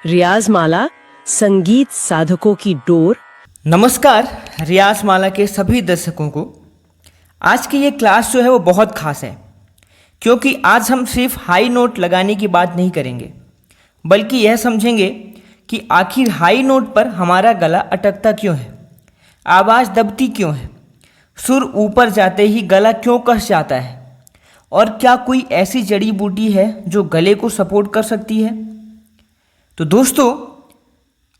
रियाज माला संगीत साधकों की डोर। नमस्कार रियाज माला के सभी दर्शकों को। आज की ये क्लास जो है वो बहुत खास है, क्योंकि आज हम सिर्फ हाई नोट लगाने की बात नहीं करेंगे, बल्कि यह समझेंगे कि आखिर हाई नोट पर हमारा गला अटकता क्यों है, आवाज़ दबती क्यों है, सुर ऊपर जाते ही गला क्यों कस जाता है, और क्या कोई ऐसी जड़ी बूटी है जो गले को सपोर्ट कर सकती है। तो दोस्तों,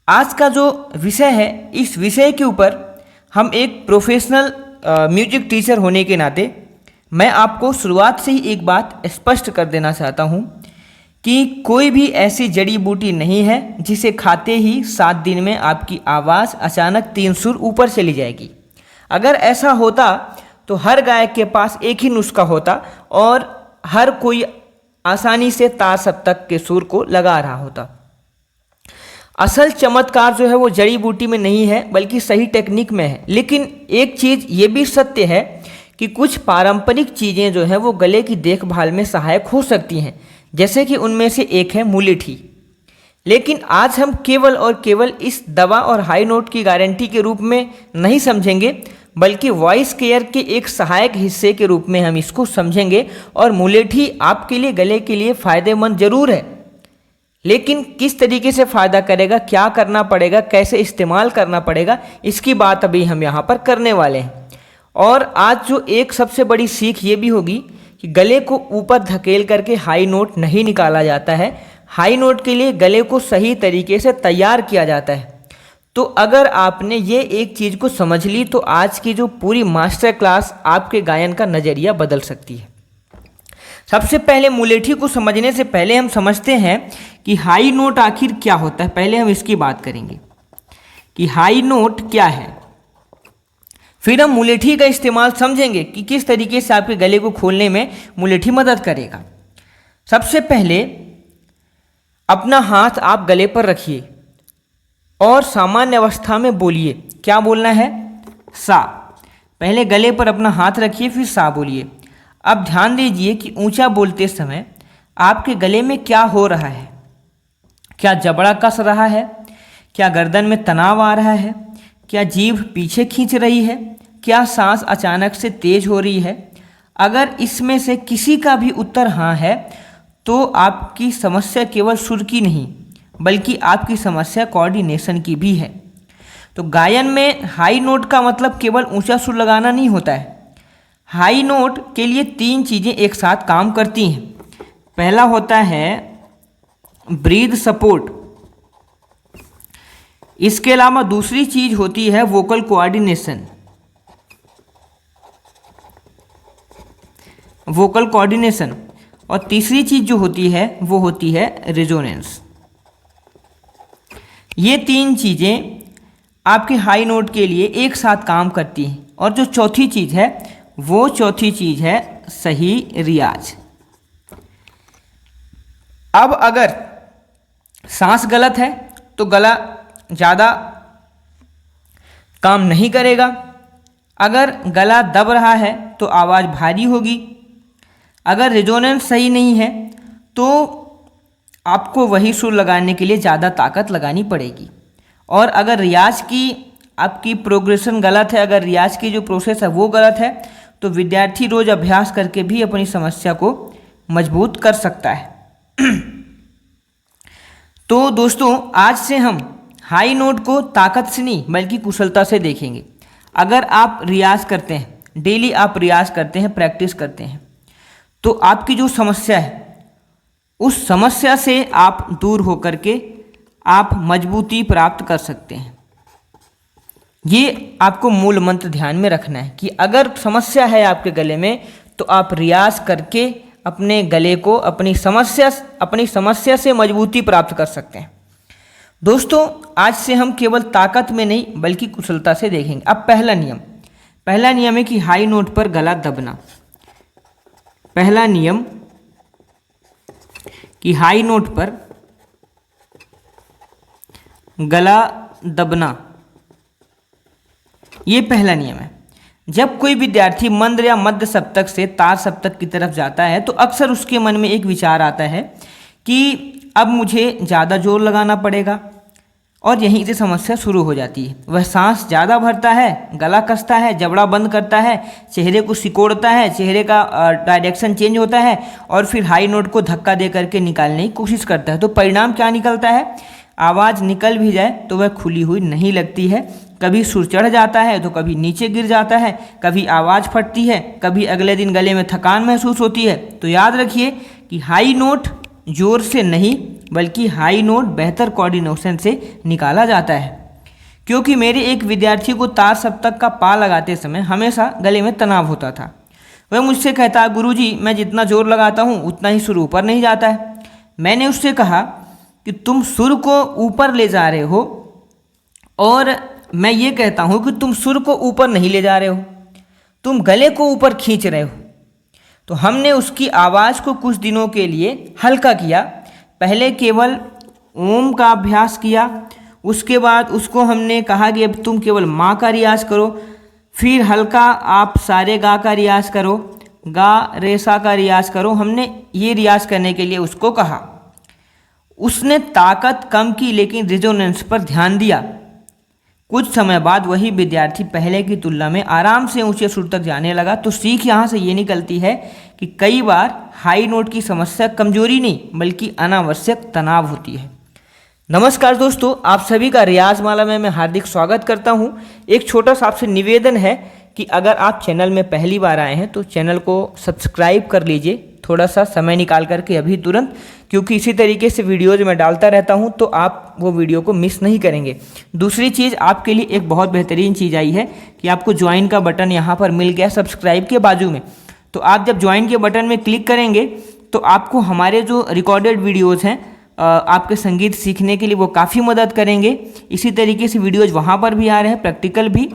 आज का जो विषय है, इस विषय के ऊपर हम एक प्रोफेशनल म्यूजिक टीचर होने के नाते मैं आपको शुरुआत से ही एक बात स्पष्ट कर देना चाहता हूँ कि कोई भी ऐसी जड़ी बूटी नहीं है जिसे खाते ही 7 दिन में आपकी आवाज़ अचानक 3 सुर ऊपर चली जाएगी। अगर ऐसा होता तो हर गायक के पास एक ही नुस्खा होता और हर कोई आसानी से तार सप्तक के सुर को लगा रहा होता। असल चमत्कार जो है वो जड़ी बूटी में नहीं है, बल्कि सही टेक्निक में है। लेकिन एक चीज़ ये भी सत्य है कि कुछ पारंपरिक चीज़ें जो है वो गले की देखभाल में सहायक हो सकती हैं, जैसे कि उनमें से एक है मुलेठी। लेकिन आज हम केवल और केवल इस दवा और हाई नोट की गारंटी के रूप में नहीं समझेंगे, बल्कि वॉइस केयर के एक सहायक हिस्से के रूप में हम इसको समझेंगे। और मुलेठी आपके लिए गले के लिए फ़ायदेमंद जरूर है, लेकिन किस तरीके से फ़ायदा करेगा, क्या करना पड़ेगा, कैसे इस्तेमाल करना पड़ेगा, इसकी बात अभी हम यहाँ पर करने वाले हैं। और आज जो एक सबसे बड़ी सीख ये भी होगी कि गले को ऊपर धकेल करके हाई नोट नहीं निकाला जाता है। हाई नोट के लिए गले को सही तरीके से तैयार किया जाता है। तो अगर आपने ये एक चीज़ को समझ ली तो आज की जो पूरी मास्टर क्लास आपके गायन का नज़रिया बदल सकती है। सबसे पहले मुलेठी को समझने से पहले हम समझते हैं कि हाई नोट आखिर क्या होता है। पहले हम इसकी बात करेंगे कि हाई नोट क्या है, फिर हम मुलेठी का इस्तेमाल समझेंगे कि किस तरीके से आपके गले को खोलने में मुलेठी मदद करेगा। सबसे पहले अपना हाथ आप गले पर रखिए और सामान्य अवस्था में बोलिए। क्या बोलना है? सा। पहले गले पर अपना हाथ रखिए, फिर सा बोलिए। अब ध्यान दीजिए कि ऊंचा बोलते समय आपके गले में क्या हो रहा है। क्या जबड़ा कस रहा है? क्या गर्दन में तनाव आ रहा है? क्या जीभ पीछे खींच रही है? क्या सांस अचानक से तेज हो रही है? अगर इसमें से किसी का भी उत्तर हाँ है तो आपकी समस्या केवल सुर की नहीं, बल्कि आपकी समस्या कोऑर्डिनेशन की भी है। तो गायन में हाई नोट का मतलब केवल ऊंचा सुर लगाना नहीं होता है। हाई नोट के लिए 3 चीज़ें एक साथ काम करती हैं। पहला होता है ब्रीथ सपोर्ट। इसके अलावा दूसरी चीज होती है वोकल कोऑर्डिनेशन। और तीसरी चीज जो होती है वो होती है रेजोनेंस। ये 3 चीजें आपके हाई नोट के लिए एक साथ काम करती हैं। और जो चौथी चीज है वो चौथी चीज है सही रियाज। अब अगर सांस गलत है तो गला ज़्यादा काम नहीं करेगा। अगर गला दब रहा है तो आवाज़ भारी होगी। अगर रेजोनेंस सही नहीं है तो आपको वही सुर लगाने के लिए ज़्यादा ताकत लगानी पड़ेगी। और अगर रियाज की आपकी प्रोग्रेशन गलत है, अगर रियाज की जो प्रोसेस है वो गलत है, तो विद्यार्थी रोज़ अभ्यास करके भी अपनी समस्या को मजबूत कर सकता है। तो दोस्तों, आज से हम हाई नोट को ताकत से नहीं बल्कि कुशलता से देखेंगे। अगर आप रियाज करते हैं, डेली आप रियाज करते हैं, प्रैक्टिस करते हैं, तो आपकी जो समस्या है उस समस्या से आप दूर होकर के आप मजबूती प्राप्त कर सकते हैं। ये आपको मूल मंत्र ध्यान में रखना है कि अगर समस्या है आपके गले में तो आप रियाज करके अपने गले को अपनी समस्या से मजबूती प्राप्त कर सकते हैं। दोस्तों, आज से हम केवल ताकत में नहीं बल्कि कुशलता से देखेंगे। अब पहला नियम है कि हाई नोट पर गला दबना। पहला नियम कि हाई नोट पर गला दबना, ये पहला नियम है। जब कोई विद्यार्थी मंद्र या मध्य सप्तक से तार सप्तक की तरफ जाता है तो अक्सर उसके मन में एक विचार आता है कि अब मुझे ज़्यादा जोर लगाना पड़ेगा और यहीं से समस्या शुरू हो जाती है। वह सांस ज़्यादा भरता है, गला कसता है, जबड़ा बंद करता है, चेहरे को सिकोड़ता है, चेहरे का डायरेक्शन चेंज होता है और फिर हाई नोट को धक्का दे करके निकालने की कोशिश करता है। तो परिणाम क्या निकलता है? आवाज़ निकल भी जाए तो वह खुली हुई नहीं लगती है। कभी सुर चढ़ जाता है तो कभी नीचे गिर जाता है, कभी आवाज़ फटती है, कभी अगले दिन गले में थकान महसूस होती है। तो याद रखिए कि हाई नोट जोर से नहीं बल्कि हाई नोट बेहतर कोऑर्डिनेशन से निकाला जाता है। क्योंकि मेरे एक विद्यार्थी को तार सप्तक का पा लगाते समय हमेशा गले में तनाव होता था। वह मुझसे कहता, गुरुजी मैं जितना जोर लगाता हूँ उतना ही सुर ऊपर नहीं जाता है। मैंने उससे कहा कि तुम सुर को ऊपर ले जा रहे हो और मैं ये कहता हूँ कि तुम सुर को ऊपर नहीं ले जा रहे हो, तुम गले को ऊपर खींच रहे हो। तो हमने उसकी आवाज़ को कुछ दिनों के लिए हल्का किया। पहले केवल ओम का अभ्यास किया, उसके बाद उसको हमने कहा कि अब तुम केवल माँ का रियाज करो, फिर हल्का आप सारे गा का रियाज करो, गा रेसा का रियाज करो। हमने ये रियाज करने के लिए उसको कहा। उसने ताकत कम की लेकिन रिजोनेंस पर ध्यान दिया। कुछ समय बाद वही विद्यार्थी पहले की तुलना में आराम से ऊंचे सुर तक जाने लगा। तो सीख यहाँ से ये निकलती है कि कई बार हाई नोट की समस्या कमजोरी नहीं बल्कि अनावश्यक तनाव होती है। नमस्कार दोस्तों, आप सभी का रियाज माला में मैं हार्दिक स्वागत करता हूँ। एक छोटा सा आपसे निवेदन है कि अगर आप चैनल में पहली बार आए हैं तो चैनल को सब्सक्राइब कर लीजिए, थोड़ा सा समय निकाल करके अभी तुरंत, क्योंकि इसी तरीके से वीडियोज़ मैं डालता रहता हूं तो आप वो वीडियो को मिस नहीं करेंगे। दूसरी चीज़, आपके लिए एक बहुत बेहतरीन चीज़ आई है कि आपको ज्वाइन का बटन यहाँ पर मिल गया सब्सक्राइब के बाजू में। तो आप जब ज्वाइन के बटन में क्लिक करेंगे तो आपको हमारे जो रिकॉर्डेड वीडियोज़ हैं आपके संगीत सीखने के लिए वो काफ़ी मदद करेंगे। इसी तरीके से वीडियोज़ वहाँ पर भी आ रहे हैं, प्रैक्टिकल भी,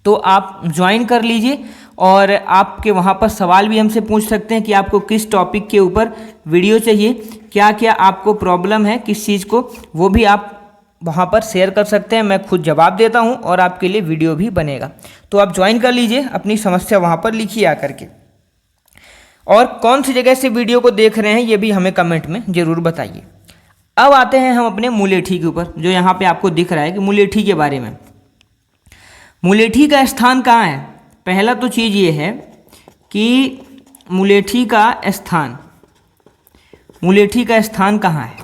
तो आप ज्वाइन कर लीजिए और आपके वहाँ पर सवाल भी हमसे पूछ सकते हैं कि आपको किस टॉपिक के ऊपर वीडियो चाहिए, क्या क्या आपको प्रॉब्लम है किस चीज़ को, वो भी आप वहाँ पर शेयर कर सकते हैं। मैं खुद जवाब देता हूँ और आपके लिए वीडियो भी बनेगा। तो आप ज्वाइन कर लीजिए, अपनी समस्या वहाँ पर लिखिए आकर के। और कौन सी जगह से वीडियो को देख रहे हैं ये भी हमें कमेंट में ज़रूर बताइए। अब आते हैं हम अपने मुलेठी के ऊपर, जो यहाँ पर आपको दिख रहा है कि मुलेठी के बारे में। मुलेठी का स्थान कहाँ है? पहला तो चीज़ ये है कि मुलेठी का स्थान कहाँ है?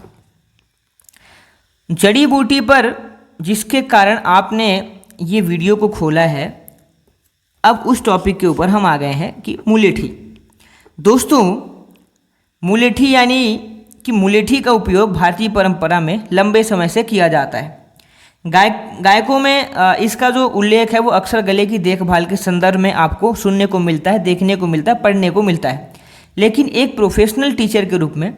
जड़ी बूटी पर, जिसके कारण आपने ये वीडियो को खोला है। अब उस टॉपिक के ऊपर हम आ गए हैं कि मुलेठी। दोस्तों, मुलेठी यानी कि मुलेठी का उपयोग भारतीय परंपरा में लंबे समय से किया जाता है। गायकों में इसका जो उल्लेख है वो अक्सर गले की देखभाल के संदर्भ में आपको सुनने को मिलता है, देखने को मिलता है, पढ़ने को मिलता है। लेकिन एक प्रोफेशनल टीचर के रूप में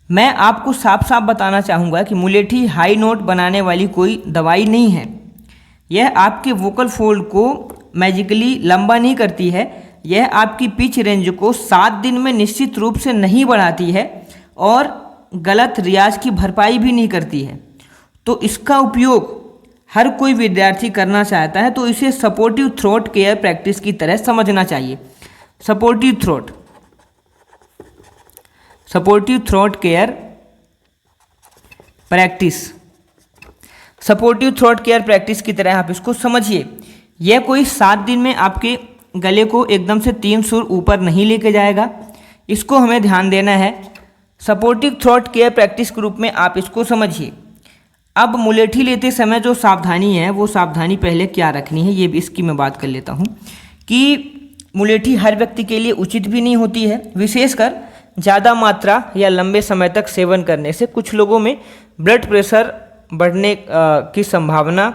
मैं आपको साफ साफ बताना चाहूँगा कि मुलेठी हाई नोट बनाने वाली कोई दवाई नहीं है। यह आपके वोकल फोल्ड को मैजिकली लंबा नहीं करती है। यह आपकी पिच रेंज को 7 दिन में निश्चित रूप से नहीं बढ़ाती है और गलत रियाज की भरपाई भी नहीं करती है। तो इसका उपयोग हर कोई विद्यार्थी करना चाहता है तो इसे सपोर्टिव थ्रोट केयर प्रैक्टिस की तरह समझना चाहिए। सपोर्टिव थ्रोट केयर प्रैक्टिस की तरह आप इसको समझिए। यह कोई 7 दिन में आपके गले को एकदम से 3 सुर ऊपर नहीं लेके जाएगा, इसको हमें ध्यान देना है। सपोर्टिव थ्रोट केयर प्रैक्टिस के रूप में आप इसको समझिए। अब मुलेठी लेते समय जो सावधानी है वो सावधानी पहले क्या रखनी है ये भी इसकी मैं बात कर लेता हूँ कि मुलेठी हर व्यक्ति के लिए उचित भी नहीं होती है। विशेषकर ज़्यादा मात्रा या लंबे समय तक सेवन करने से कुछ लोगों में ब्लड प्रेशर बढ़ने की संभावना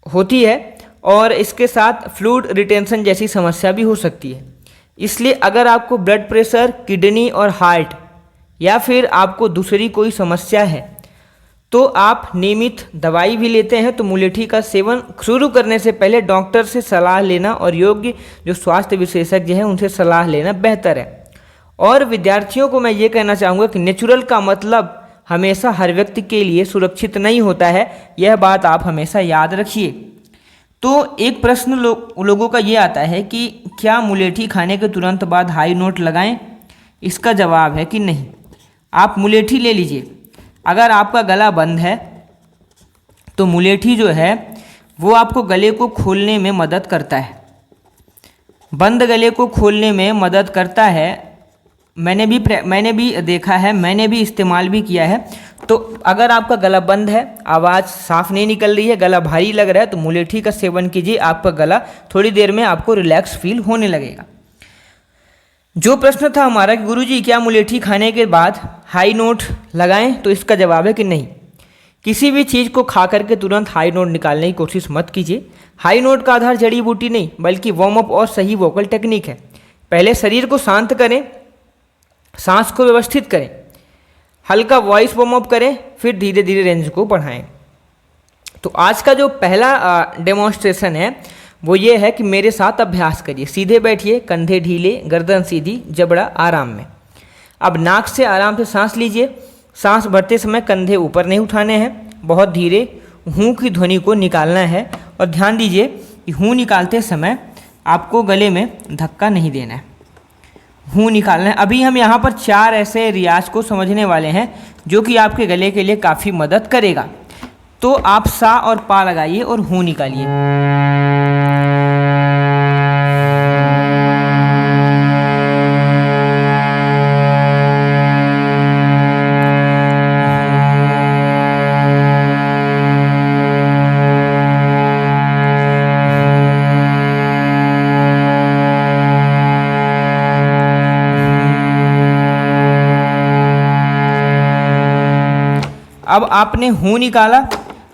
होती है और इसके साथ फ्लूइड रिटेंशन जैसी समस्या भी हो सकती है। इसलिए अगर आपको ब्लड प्रेशर, किडनी और हार्ट या फिर आपको दूसरी कोई समस्या है तो आप नियमित दवाई भी लेते हैं तो मुलेठी का सेवन शुरू करने से पहले डॉक्टर से सलाह लेना और योग्य जो स्वास्थ्य विशेषज्ञ हैं उनसे सलाह लेना बेहतर है। और विद्यार्थियों को मैं ये कहना चाहूँगा कि नेचुरल का मतलब हमेशा हर व्यक्ति के लिए सुरक्षित नहीं होता है, यह बात आप हमेशा याद रखिए। तो एक प्रश्न लोगों का ये आता है कि क्या मुलेठी खाने के तुरंत बाद हाई नोट लगाएं? इसका जवाब है कि नहीं। आप मुलेठी ले लीजिए। अगर आपका गला बंद है तो मुलेठी जो है वो आपको गले को खोलने में मदद करता है, बंद गले को खोलने में मदद करता है। मैंने भी देखा है, मैंने भी इस्तेमाल भी किया है। तो अगर आपका गला बंद है, आवाज़ साफ नहीं निकल रही है, गला भारी लग रहा है, तो मुलेठी का सेवन कीजिए, आपका गला थोड़ी देर में आपको रिलैक्स फील होने लगेगा। जो प्रश्न था हमारा कि गुरुजी क्या मुलेठी खाने के बाद हाई नोट लगाएं, तो इसका जवाब है कि नहीं। किसी भी चीज़ को खा करके तुरंत हाई नोट निकालने की कोशिश मत कीजिए। हाई नोट का आधार जड़ी बूटी नहीं बल्कि वार्म अप और सही वोकल टेक्निक है। पहले शरीर को शांत करें, सांस को व्यवस्थित करें, हल्का वॉइस वार्म अप करें, फिर धीरे धीरे रेंज को बढ़ाएं। तो आज का जो पहला डेमोन्स्ट्रेशन है वो ये है कि मेरे साथ अभ्यास करिए। सीधे बैठिए, कंधे ढीले, गर्दन सीधी, जबड़ा आराम में। अब नाक से आराम से सांस लीजिए। सांस भरते समय कंधे ऊपर नहीं उठाने हैं, बहुत धीरे हूँ की ध्वनि को निकालना है। और ध्यान दीजिए कि हूँ निकालते समय आपको गले में धक्का नहीं देना है, हूँ निकालना है। अभी हम यहाँ पर 4 ऐसे रियाज को समझने वाले हैं जो कि आपके गले के लिए काफ़ी मदद करेगा। तो आप सा और पा लगाइए और हूँ निकालिए। अब आपने हूँ निकाला,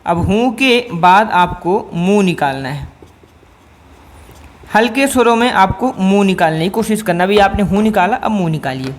अब हूँ के बाद आपको मुंह निकालना है। हल्के स्वरों में आपको मुंह निकालने की कोशिश करना। अभी आपने हूँ निकाला, अब मुंह निकालिए।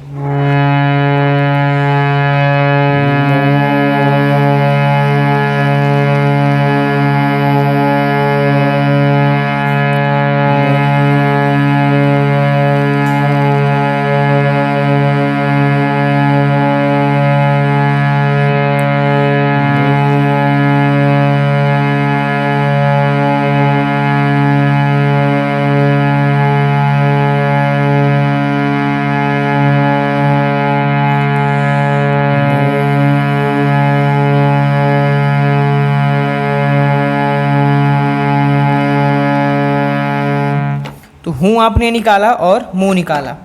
तो हूँ आपने निकाला और मुंह निकाला।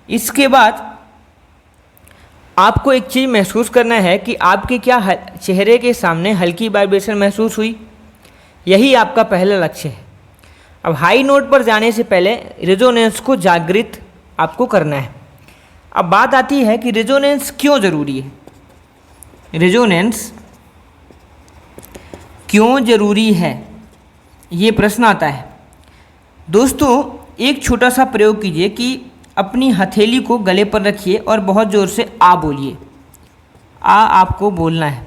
इसके बाद आपको एक चीज़ महसूस करना है कि आपके क्या चेहरे के सामने हल्की वाइब्रेशन महसूस हुई। यही आपका पहला लक्ष्य है। अब हाई नोट पर जाने से पहले रेजोनेंस को जागृत आपको करना है। अब बात आती है कि रेजोनेंस क्यों ज़रूरी है। रेजोनेंस क्यों ज़रूरी है, ये प्रश्न आता है। दोस्तों, एक छोटा सा प्रयोग कीजिए कि अपनी हथेली को गले पर रखिए और बहुत ज़ोर से आ बोलिए। आ आपको बोलना है।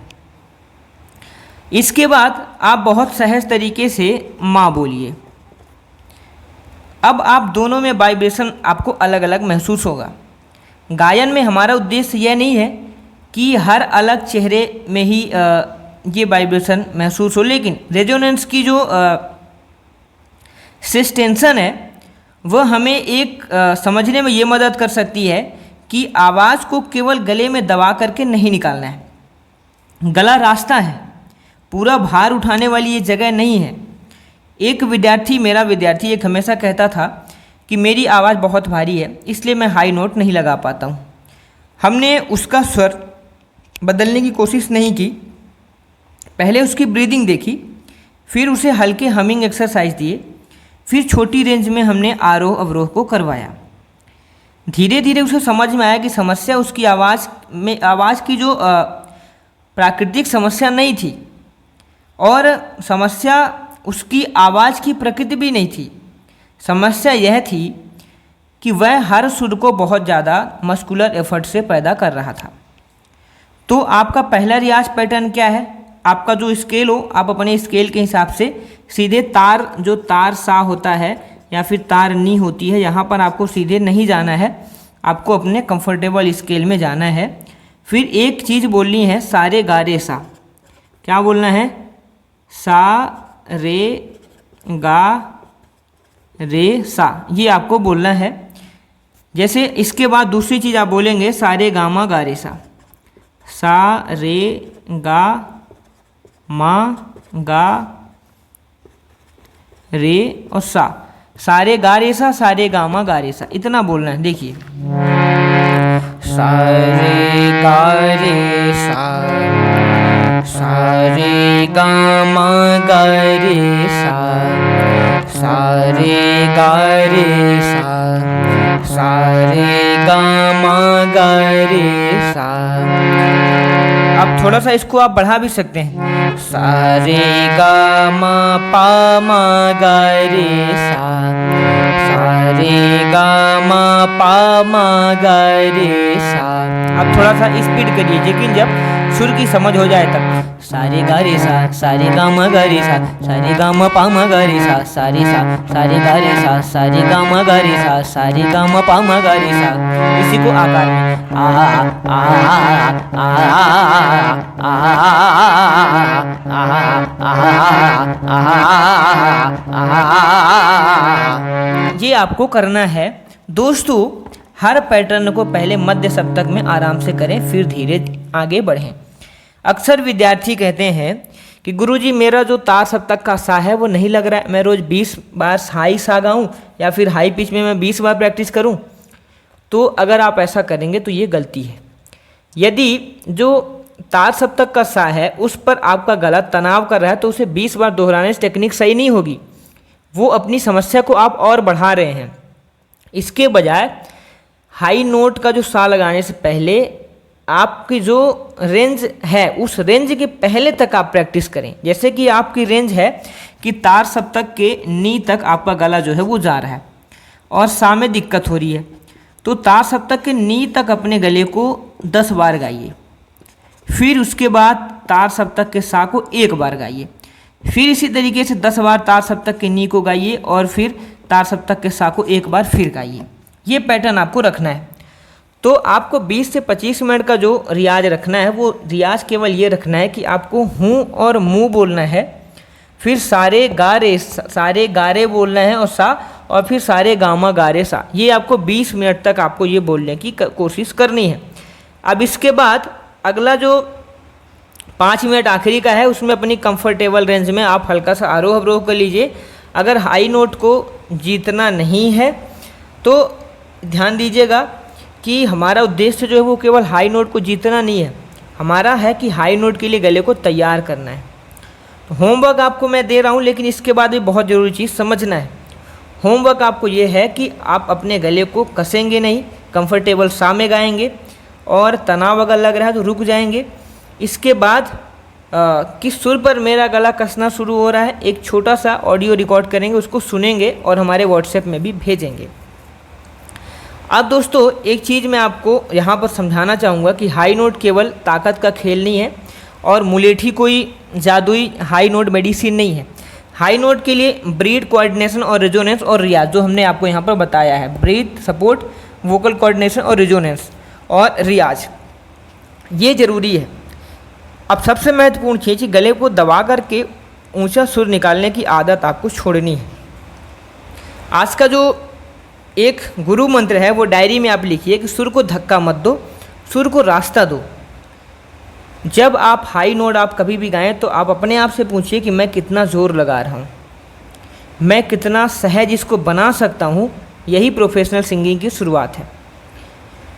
इसके बाद आप बहुत सहज तरीके से माँ बोलिए। अब आप दोनों में वाइब्रेशन आपको अलग अलग महसूस होगा। गायन में हमारा उद्देश्य यह नहीं है कि हर अलग चेहरे में ही ये वाइब्रेशन महसूस हो, लेकिन रेजोनेंस की जो सिस्टेंशन है वह हमें एक समझने में ये मदद कर सकती है कि आवाज़ को केवल गले में दबा करके नहीं निकालना है। गला रास्ता है, पूरा भार उठाने वाली ये जगह नहीं है। एक मेरा विद्यार्थी एक हमेशा कहता था कि मेरी आवाज़ बहुत भारी है, इसलिए मैं हाई नोट नहीं लगा पाता हूँ। हमने उसका स्वर बदलने की कोशिश नहीं की, पहले उसकी ब्रीदिंग देखी, फिर उसे हल्के हमिंग एक्सरसाइज दिए, फिर छोटी रेंज में हमने आरोह अवरोह को करवाया। धीरे धीरे उसे समझ में आया कि समस्या उसकी आवाज़ की जो प्राकृतिक समस्या नहीं थी और समस्या उसकी आवाज़ की प्रकृति भी नहीं थी। समस्या यह थी कि वह हर सुर को बहुत ज़्यादा मस्कुलर एफर्ट से पैदा कर रहा था। तो आपका पहला रियाज पैटर्न क्या है? आपका जो स्केल हो, आप अपने स्केल के हिसाब से सीधे तार, जो तार सा होता है या फिर तार नी होती है, यहाँ पर आपको सीधे नहीं जाना है, आपको अपने कंफर्टेबल स्केल में जाना है। फिर एक चीज़ बोलनी है, सारे गा रे सा। क्या बोलना है? सा रे गा रे सा, ये आपको बोलना है। जैसे इसके बाद दूसरी चीज़ आप बोलेंगे सारे गामा गा रे सा। सा रे गा मा गा रे और सा, सारे गा रे सा, सारे गा मा गा रे सा, इतना बोलना है। देखिए सारे गा रे सा, सारे गा मा गा रे सा, सारे गा रे सा, सारे गा मा गा रे सा। अब थोड़ा सा इसको आप बढ़ा भी सकते हैं, सारे गा मा पा मा गा रे सा, सारे गा मा पा मा गा रे सा। अब थोड़ा सा स्पीड करिए, लेकिन जब सुर की समझ हो जाए तब, सारे गा रे सा, सारे गा मा गा रे सा, सारे गा मा पा मा गा रे सा, सारे सा, सारे गा रे सा, सारे गा मा गा रे सा, सारे गा मा पा मा गा रे सा। इसी को आकार में आ आ ये आपको करना है दोस्तों। हर पैटर्न को पहले मध्य सप्तक में आराम से करें, फिर धीरे आगे बढ़ें। अक्सर विद्यार्थी कहते हैं कि गुरुजी मेरा जो तार सप्तक का सा है वो नहीं लग रहा है, मैं रोज़ 20 बार हाई सा गाऊं या फिर हाई पिच में मैं 20 बार प्रैक्टिस करूं। तो अगर आप ऐसा करेंगे तो ये गलती है। यदि जो तार सप्तक का सा है उस पर आपका गला तनाव कर रहा है तो उसे 20 बार दोहराने से टेक्निक सही नहीं होगी, वो अपनी समस्या को आप और बढ़ा रहे हैं। इसके बजाय हाई नोट का जो सा लगाने से पहले आपकी जो रेंज है उस रेंज के पहले तक आप प्रैक्टिस करें। जैसे कि आपकी रेंज है कि तार सप्तक के नी तक आपका गला जो है वो जा रहा है और सा में दिक्कत हो रही है, तो तार सप्तक के नी तक अपने गले को 10 बार गाइए, फिर उसके बाद तार सप्तक के सा को 1 बार गाइए, फिर इसी तरीके से 10 बार तार सप्तक के नी को गाइए और फिर तार सप्तक के सा को 1 बार फिर गाइए। ये पैटर्न आपको रखना है। तो आपको 20 से 25 मिनट का जो रियाज रखना है वो रियाज केवल ये रखना है कि आपको हूँ और मुँह बोलना है, फिर सारे गा रे बोलना है और सा, और फिर सारे गामा गा रे सा। ये आपको 20 मिनट तक आपको ये बोलने की कोशिश करनी है। अब इसके बाद अगला जो 5 मिनट आखिरी का है उसमें अपनी कंफर्टेबल रेंज में आप हल्का सा आरोह अवरोह कर लीजिए। अगर हाई नोट को जीतना नहीं है तो ध्यान दीजिएगा कि हमारा उद्देश्य जो है वो केवल हाई नोट को जीतना नहीं है, हमारा है कि हाई नोट के लिए गले को तैयार करना है। तो होमवर्क आपको मैं दे रहा हूँ, लेकिन इसके बाद भी बहुत ज़रूरी चीज़ समझना है। होमवर्क आपको ये है कि आप अपने गले को कसेंगे नहीं, कंफर्टेबल सा में गाएंगे और तनाव अगर लग रहा है तो रुक जाएंगे। इसके बाद किस सुर पर मेरा गला कसना शुरू हो रहा है एक छोटा सा ऑडियो रिकॉर्ड करेंगे, उसको सुनेंगे और हमारे व्हाट्सएप में भी भेजेंगे। अब दोस्तों एक चीज़ मैं आपको यहाँ पर समझाना चाहूँगा कि हाई नोट केवल ताकत का खेल नहीं है और मुलेठी कोई जादुई हाई नोट मेडिसिन नहीं है। हाई नोट के लिए ब्रीथ, कोऑर्डिनेशन और रेजोनेंस और रियाज जो हमने आपको यहाँ पर बताया है, ब्रीथ, सपोर्ट, वोकल कोऑर्डिनेशन और रेजोनेंस और रियाज, ये ज़रूरी है। अब सबसे महत्वपूर्ण चीज़ कि गले को दबा करके ऊंचा सुर निकालने की आदत आपको छोड़नी है। आज का जो एक गुरु मंत्र है वो डायरी में आप लिखिए कि सुर को धक्का मत दो, सुर को रास्ता दो। जब आप हाई नोट आप कभी भी गाएं तो आप अपने आप से पूछिए कि मैं कितना ज़ोर लगा रहा हूं, मैं कितना सहज इसको बना सकता हूं। यही प्रोफेशनल सिंगिंग की शुरुआत है।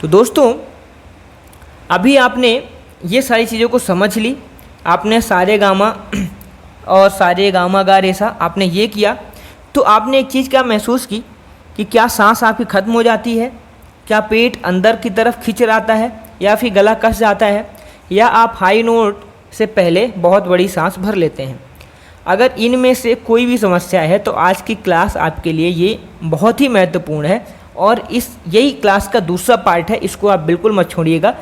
तो दोस्तों अभी आपने ये सारी चीज़ों को समझ ली, आपने सारे गामा और सारे गामा गा रे सा आपने ये किया, तो आपने एक चीज़ क्या महसूस की कि क्या सांस आपकी ख़त्म हो जाती है, क्या पेट अंदर की तरफ खिंच रहता है या फिर गला कस जाता है, या आप हाई नोट से पहले बहुत बड़ी सांस भर लेते हैं। अगर इनमें से कोई भी समस्या है तो आज की क्लास आपके लिए ये बहुत ही महत्वपूर्ण है और यही क्लास का दूसरा पार्ट है, इसको आप बिल्कुल मत छोड़िएगा।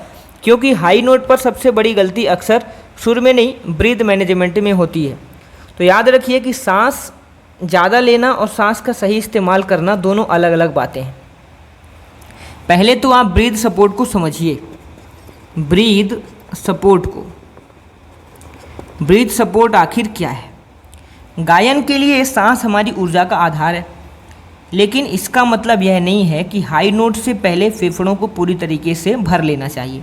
क्योंकि हाई नोट पर सबसे बड़ी गलती अक्सर सुर में नहीं ब्रीथ मैनेजमेंट में होती है। तो याद रखिए कि सांस ज़्यादा लेना और सांस का सही इस्तेमाल करना दोनों अलग अलग बातें हैं। पहले तो आप ब्रीथ सपोर्ट को समझिए। ब्रीथ सपोर्ट ब्रीथ सपोर्ट आखिर क्या है? गायन के लिए सांस हमारी ऊर्जा का आधार है, लेकिन इसका मतलब यह नहीं है कि हाई नोट से पहले फेफड़ों को पूरी तरीके से भर लेना चाहिए।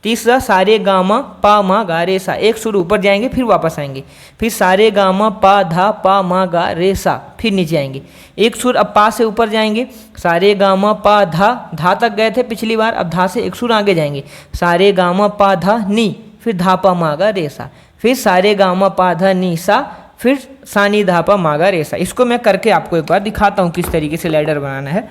तीसरा सारे गामा पा मा गा रे सा, एक सुर ऊपर जाएंगे फिर वापस आएंगे, फिर सारे गामा पा धा पा मा गा रे सा, फिर नीचे आएंगे, एक सुर अब पा से ऊपर जाएंगे, सारे गामा पा धा तक गए थे पिछली बार, अब धा से एक सुर आगे जाएंगे, सारे गामा पा धा नी, फिर धा पा मा गा रे सा, फिर सारे गामा पा धा नी सा, फिर सा नी धा पा मा गा रे सा। इसको मैं करके आपको एक बार दिखाता हूँ किस तरीके से लैडर बनाना है।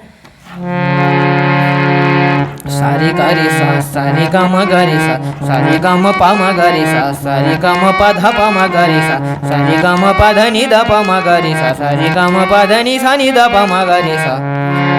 सारे गा रे सा, सारे गा मा गा रे सा, सारे गा मा पा मा गा रे सा, सारे गा मा पा धा पा मा गा रे सा, सारे गा मा पा धा नी धा पा मा गा रे सा, सारे गा मा पा धा नी सा नी धा पा मा गा रे सा।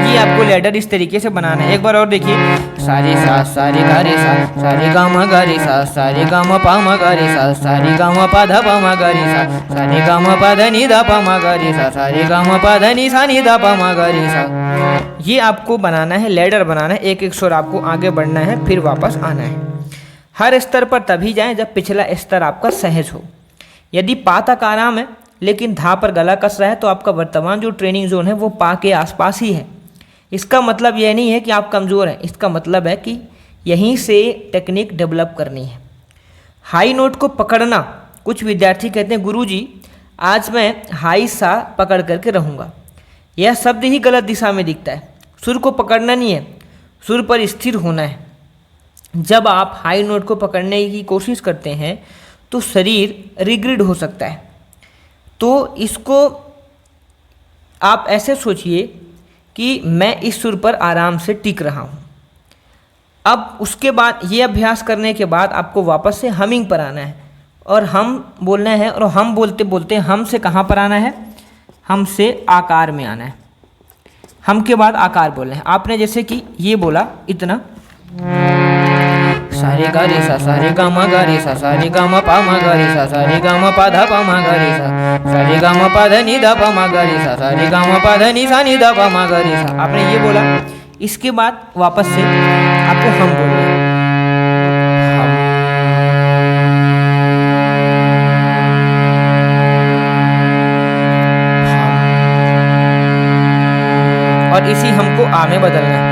ये आपको लैडर इस तरीके से बनाना है। एक बार और देखिए, सारे सा, सारे गा रे सा, सारे गा मा गा रे सा, सारे गा मा पा मा गा रे सा, सारे गा मा पा धा पा मा गा रे सा, सारे गा मा पा धा नी धा पा मा गा रे सा, सारे गा मा पा धा नी सा नी धा पा मा गा रे सा। ये आपको बनाना है, लैडर बनाना है, एक एक सुर आपको आगे बढ़ना है फिर वापस आना है। हर स्तर पर तभी जाएं जब पिछला स्तर आपका सहज हो। यदि पा तक आराम है लेकिन धा पर गला कस रहा है तो आपका वर्तमान जो ट्रेनिंग जोन है वो पा के आसपास ही है। इसका मतलब यह नहीं है कि आप कमज़ोर हैं, इसका मतलब है कि यहीं से टेक्निक डेवलप करनी है। हाई नोट को पकड़ना, कुछ विद्यार्थी कहते हैं गुरुजी आज मैं हाई सा पकड़ करके रहूँगा। यह शब्द ही गलत दिशा में दिखता है। सुर को पकड़ना नहीं है, सुर पर स्थिर होना है। जब आप हाई नोट को पकड़ने की कोशिश करते हैं तो शरीर रिग्रिड हो सकता है। तो इसको आप ऐसे सोचिए कि मैं इस सुर पर आराम से टिक रहा हूँ। अब उसके बाद ये अभ्यास करने के बाद आपको वापस से हमिंग पर आना है और हम बोलना है, और हम बोलते बोलते हम से कहाँ पर आना है, हम से आकार में आना है। हम के बाद आकार बोलना है। आपने जैसे कि ये बोला इतना, सारे गा रे सा, सारे गा मा गा रे सा, सारे गा मा पा मा गा रे सा, सारे गा मा पा धा पा मा गा रे सा, सारे गा मा पा धा नी धा पा मा गा रे सा, सारे गा मा पा धा नी सा नी धा पा मा गा रे सा। आपने ये बोला, इसके बाद वापस से आपको हम बोलना है। और इसी हमको आ में बदलना है।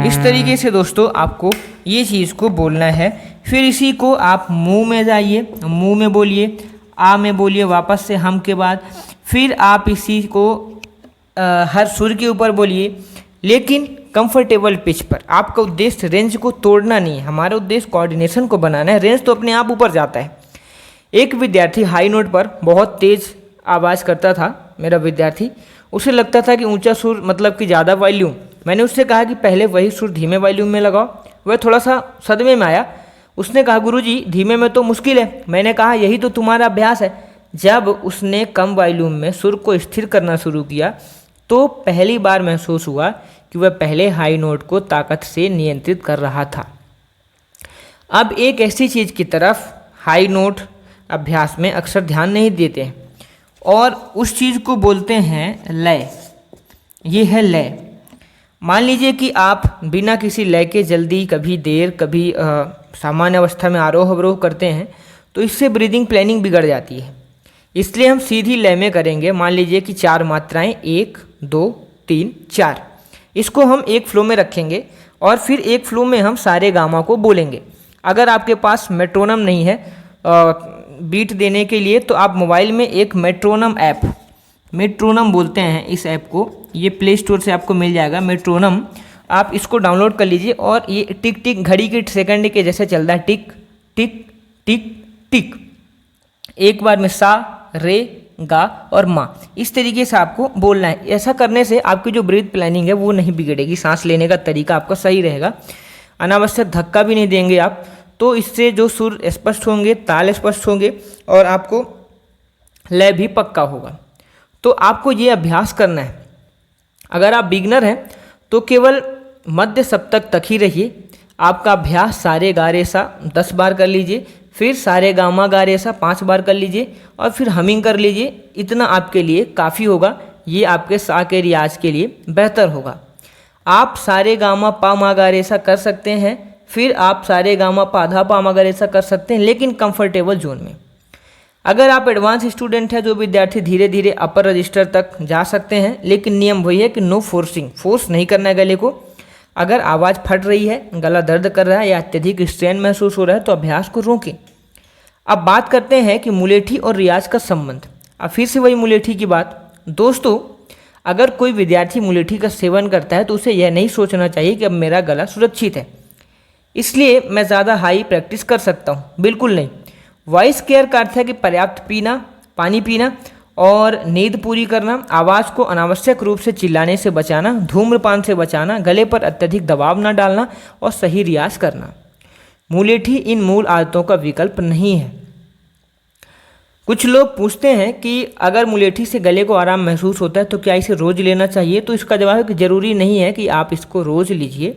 इस तरीके से दोस्तों आपको ये चीज़ को बोलना है। फिर इसी को आप मुंह में जाइए, मुंह में बोलिए, आ में बोलिए वापस से हम के बाद। फिर आप इसी को हर सुर के ऊपर बोलिए, लेकिन कंफर्टेबल पिच पर। आपका उद्देश्य रेंज को तोड़ना नहीं है, हमारा उद्देश्य कोऑर्डिनेशन को बनाना है। रेंज तो अपने आप ऊपर जाता है। एक विद्यार्थी हाई नोट पर बहुत तेज़ आवाज़ करता था, मेरा विद्यार्थी। उसे लगता था कि ऊंचा सुर मतलब कि ज़्यादा वॉल्यूम। मैंने उससे कहा कि पहले वही सुर धीमे वॉल्यूम में लगाओ। वह थोड़ा सा सदमे में आया। उसने कहा गुरुजी धीमे में तो मुश्किल है। मैंने कहा यही तो तुम्हारा अभ्यास है। जब उसने कम वॉल्यूम में सुर को स्थिर करना शुरू किया तो पहली बार महसूस हुआ कि वह पहले हाई नोट को ताकत से नियंत्रित कर रहा था। अब एक ऐसी चीज़ की तरफ हाई नोट अभ्यास में अक्सर ध्यान नहीं देते और उस चीज़ को बोलते हैं लय। ये है लय। मान लीजिए कि आप बिना किसी लय के जल्दी, कभी देर, कभी सामान्य अवस्था में आरोह अवरोह करते हैं तो इससे ब्रीदिंग प्लानिंग बिगड़ जाती है। इसलिए हम सीधी लय में करेंगे। मान लीजिए कि 4 मात्राएं 1 2 3 4, इसको हम एक फ्लो में रखेंगे और फिर एक फ्लो में हम सारे गामा को बोलेंगे। अगर आपके पास मेट्रोनम नहीं है बीट देने के लिए तो आप मोबाइल में एक मेट्रोनम ऐप, मेट्रोनम बोलते हैं इस ऐप को, ये प्ले स्टोर से आपको मिल जाएगा मेट्रोनम। आप इसको डाउनलोड कर लीजिए और ये टिक टिक घड़ी के सेकंड के जैसे चलता है, टिक टिक टिक टिक। एक बार में सा, रे, गा और मा, इस तरीके से आपको बोलना है। ऐसा करने से आपकी जो ब्रीथ प्लानिंग है वो नहीं बिगड़ेगी, सांस लेने का तरीका आपका सही रहेगा, अनावश्यक धक्का भी नहीं देंगे आप। तो इससे जो सुर स्पष्ट होंगे, ताल स्पष्ट होंगे और आपको लय भी पक्का होगा। तो आपको ये अभ्यास करना है। अगर आप बिगनर हैं तो केवल मध्य सप्तक तक ही रहिए। आपका अभ्यास सारे गा रे सा 10 बार कर लीजिए, फिर सारे गामा गा रे सा 5 बार कर लीजिए और फिर हमिंग कर लीजिए। इतना आपके लिए काफ़ी होगा, ये आपके सा के रियाज के लिए बेहतर होगा। आप सारे गामा पा मा गा रे सा कर सकते हैं, फिर आप सारे गामा पा धा पा मा गा रे सा कर सकते हैं, लेकिन कंफर्टेबल जोन में। अगर आप एडवांस स्टूडेंट हैं, जो विद्यार्थी धीरे धीरे अपर रजिस्टर तक जा सकते हैं, लेकिन नियम वही है कि नो फोर्सिंग, फोर्स नहीं करना है गले को। अगर आवाज़ फट रही है, गला दर्द कर रहा है या अत्यधिक स्ट्रेन महसूस हो रहा है तो अभ्यास को रोकें। अब बात करते हैं कि मुलेठी और रियाज का संबंध। अब फिर से वही मुलेठी की बात। दोस्तों, अगर कोई विद्यार्थी मुलेठी का सेवन करता है तो उसे यह नहीं सोचना चाहिए कि अब मेरा गला सुरक्षित है, इसलिए मैं ज़्यादा हाई प्रैक्टिस कर सकता हूँ। बिल्कुल नहीं। वॉइस केयर का अर्थ है कि पर्याप्त पीना, पानी पीना और नींद पूरी करना, आवाज़ को अनावश्यक रूप से चिल्लाने से बचाना, धूम्रपान से बचाना, गले पर अत्यधिक दबाव न डालना और सही रियाज करना। मुलेठी इन मूल आदतों का विकल्प नहीं है। कुछ लोग पूछते हैं कि अगर मुलेठी से गले को आराम महसूस होता है तो क्या इसे रोज़ लेना चाहिए? तो इसका जवाब है कि ज़रूरी नहीं है कि आप इसको रोज़ लीजिए।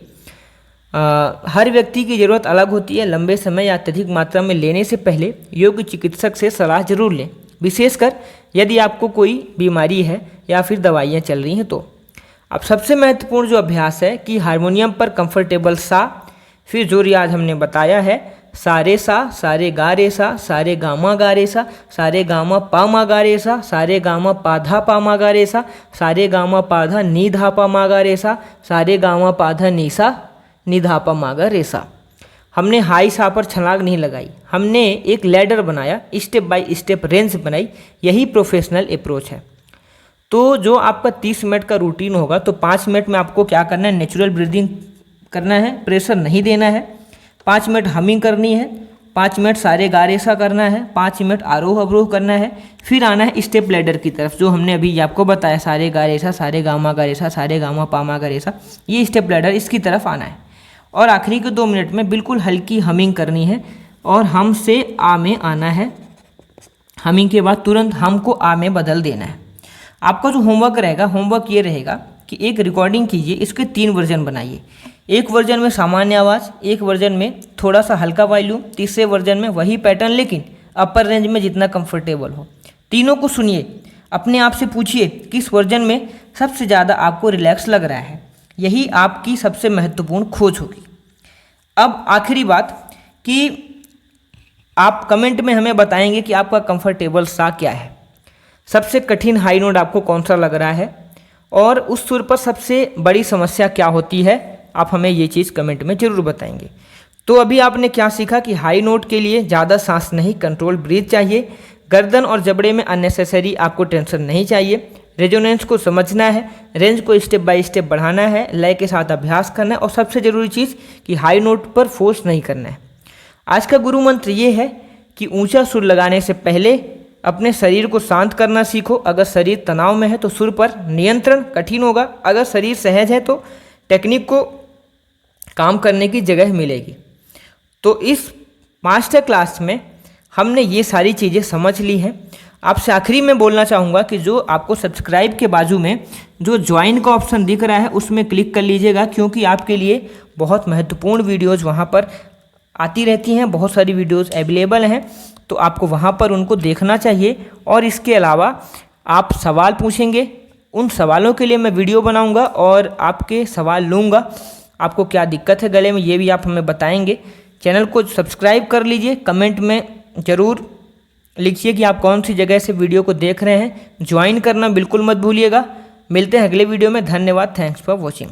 हर व्यक्ति की ज़रूरत अलग होती है। लंबे समय या अत्यधिक मात्रा में लेने से पहले योग्य चिकित्सक से सलाह जरूर लें, विशेषकर यदि आपको कोई बीमारी है या फिर दवाइयाँ चल रही हैं तो। अब सबसे महत्वपूर्ण जो अभ्यास है कि हारमोनियम पर कंफर्टेबल सा, फिर जो रियाज हमने बताया है सारे सा, सारे गा रे सा, सारे गामा गा रे सा, सारे गामा पा मा गा रे सा, सारे गामा पा धा पा मा गा रे सा, सारे गामा पा धा नी धा पा मा गा रे सा, सारे गामा पा धा नी सा नी धा पा मा गा रे सा। हमने हाई सा पर छलांग नहीं लगाई, हमने एक लैडर बनाया, स्टेप बाय स्टेप रेंज बनाई। यही प्रोफेशनल अप्रोच है। तो जो आपका 30 मिनट का रूटीन होगा तो 5 मिनट में आपको क्या करना है? नेचुरल ब्रीदिंग करना है, प्रेशर नहीं देना है। 5 मिनट हमिंग करनी है, 5 मिनट सारे गा रे सा करना है, 5 मिनट आरोह अवरोह करना है, फिर आना है स्टेप लैडर की तरफ, जो हमने अभी आपको बताया सारे गा रे सा, सारे गामा गा रे सा, सारे गामा पा मा गा रे सा, ये स्टेप लैडर, इसकी तरफ आना है। और आखिरी के 2 मिनट में बिल्कुल हल्की हमिंग करनी है और हम से आ में आना है। हमिंग के बाद तुरंत हम को आ में बदल देना है। आपका जो होमवर्क रहेगा, होमवर्क ये रहेगा कि एक रिकॉर्डिंग कीजिए, इसके 3 वर्जन बनाइए। एक वर्जन में सामान्य आवाज़, एक वर्जन में थोड़ा सा हल्का वॉल्यूम, तीसरे वर्जन में वही पैटर्न लेकिन अपर रेंज में जितना कंफर्टेबल हो। तीनों को सुनिए, अपने आप से पूछिए किस वर्जन में सबसे ज़्यादा आपको रिलैक्स लग रहा है। यही आपकी सबसे महत्वपूर्ण खोज होगी। अब आखिरी बात कि आप कमेंट में हमें बताएंगे कि आपका कंफर्टेबल सा क्या है, सबसे कठिन हाई नोट आपको कौन सा लग रहा है और उस सुर पर सबसे बड़ी समस्या क्या होती है। आप हमें ये चीज़ कमेंट में ज़रूर बताएंगे। तो अभी आपने क्या सीखा कि हाई नोट के लिए ज़्यादा सांस नहीं, कंट्रोल ब्रीथ चाहिए। गर्दन और जबड़े में अननेसेसरी आपको टेंशन नहीं चाहिए। रेजोनेंस को समझना है, रेंज को स्टेप बाय स्टेप बढ़ाना है, लय के साथ अभ्यास करना है और सबसे ज़रूरी चीज़ कि हाई नोट पर फोर्स नहीं करना है। आज का गुरु मंत्र ये है कि ऊंचा सुर लगाने से पहले अपने शरीर को शांत करना सीखो। अगर शरीर तनाव में है तो सुर पर नियंत्रण कठिन होगा, अगर शरीर सहज है तो टेक्निक को काम करने की जगह मिलेगी। तो इस मास्टर क्लास में हमने ये सारी चीज़ें समझ ली हैं। आपसे आखिरी में बोलना चाहूँगा कि जो आपको सब्सक्राइब के बाजू में जो ज्वाइन का ऑप्शन दिख रहा है उसमें क्लिक कर लीजिएगा, क्योंकि आपके लिए बहुत महत्वपूर्ण वीडियोज़ वहाँ पर आती रहती हैं। बहुत सारी वीडियोज़ अवेलेबल हैं, तो आपको वहाँ पर उनको देखना चाहिए। और इसके अलावा आप सवाल पूछेंगे, उन सवालों के लिए मैं वीडियो बनाऊँगा और आपके सवाल लूँगा। आपको क्या दिक्कत है गले में ये भी आप हमें बताएंगे। चैनल को सब्सक्राइब कर लीजिए, कमेंट में ज़रूर लिखिए कि आप कौन सी जगह से वीडियो को देख रहे हैं। ज्वाइन करना बिल्कुल मत भूलिएगा। मिलते हैं अगले वीडियो में। धन्यवाद। Thanks for watching.